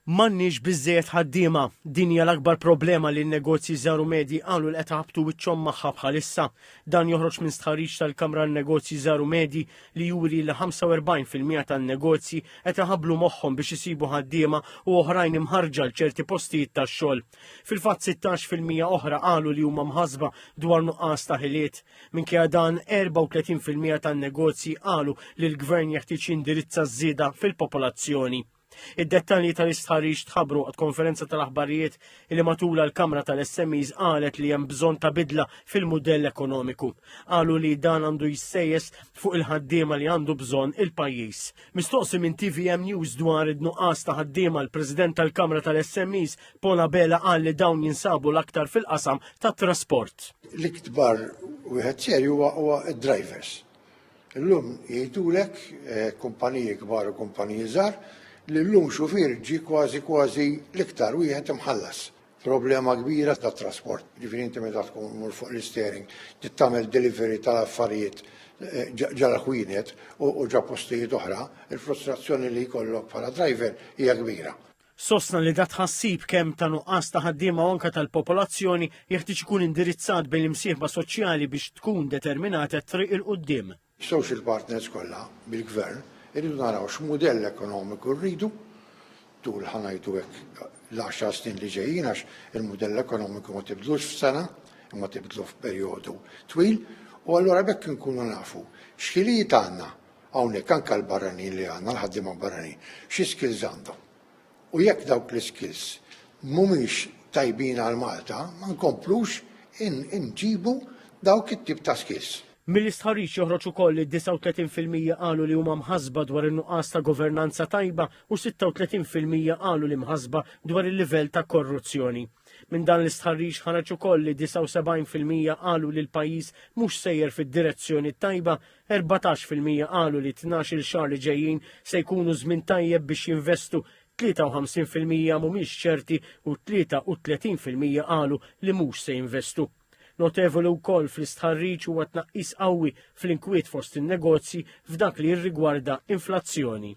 M'għandniex biżżejjed ħaddiema, din hija l-akbar problema li n-negozji żaru medji qalu li qed ħabtu wiċċhom magħha bħalissa. Dan joħroġ minn stħarriġ tal-Kamra n-Negozji żaru medji li juri li 45% tan-negozji qed iħabblu moħħhom biex isibu ħaddiema u oħrajn imħarġa l ċerti postijiet tax-xogħol. Fil-fatt 16% oħra qalu li huma mħassba dwar nuqqas ta' ħiliet. Minkejja dan 34% tan-negozji qalu li l-Gvern jeħtieġ jindirizza żieda fil-popolazzjoni. Id-dettalji tal-istħarriġ tħabbru għat konferenza tal-aħbarijiet li matula l-Kamra tal-SMEs qalet li hemm bżonn ta' bidla fil-mudell ekonomiku. Qalu li dan għandu jissejjes fuq il-ħaddiema li għandu bżonn il-pajjiż. Mistoqsi minn TVM News dwar id-nuqqas ta' ħaddiema l-President tal-Kamra tal-SMEs Paula Bela qal li dawn jinsabu l-aktar fil-qasam tat-trasport. L-ikbar wieħed serju huwa d-drivers. Illum jgħidulek kumpaniji kbar u kumpaniji żgħar li llum xufier ġi kważi l-iktar wieħed imħallas. Problema kbira tat trasport. Ġifieri inti meta tkun mur fuq l-istering, tagħmel delivery tal-affarijiet ġara ħwienet u ġa postijiet oħra, il-frustrazzjoni li jkollok bħala driver hija kbira. Sostna li dat ħassib kemm ta' nuqqas ta' ħaddiema anke tal-popolazzjoni jeħtieġ ikun indirizzat bejn l-imsieħba soċjali biex tkun determinata triq il-qudiem. Social partners kollha bil-gvern irridu naraw x'mudell ekonomiku rridu tul ħanajdu hekk l-10 snin li ġejjin għax il-mudell ekonomiku ma tibdlux f'sena, imma tibdlu f'perjodu twil, u allura bekk nkunu nafu x'ħiliet għandna hawnhekk anke l-barranin li għandna l-ħaddiema barranin, xi skills għandhom. U jekk dawk l-skills mhumiex tajbin għal Malta, ma nkomplux inġibu dawk it-tip ta' skills. Mill-istħarriġ joħroġ ukoll li 39% qalu li huma mħassba dwar in-nuqqas ta' governanza tajba u 36% qalu li mħassba dwar il-livell ta' korruzzjoni. Minn dan l-istħarriġ ħareġ ukoll li 79% qalu li l-pajjiż mhux sejjer fid-direzzjoni tajba, 14% qalu li 12-il xahar li ġejjin se jkunu żmien tajjeb biex jinvestu, 53% mhumiex ċerti u 33% qalu li mhux se jinvestu. Notevoli wkoll fl-istħarriġ huwa tnaqqis qawwi fl-inkwiet fost in-negozji f'dak li jirrigwarda inflazzjoni.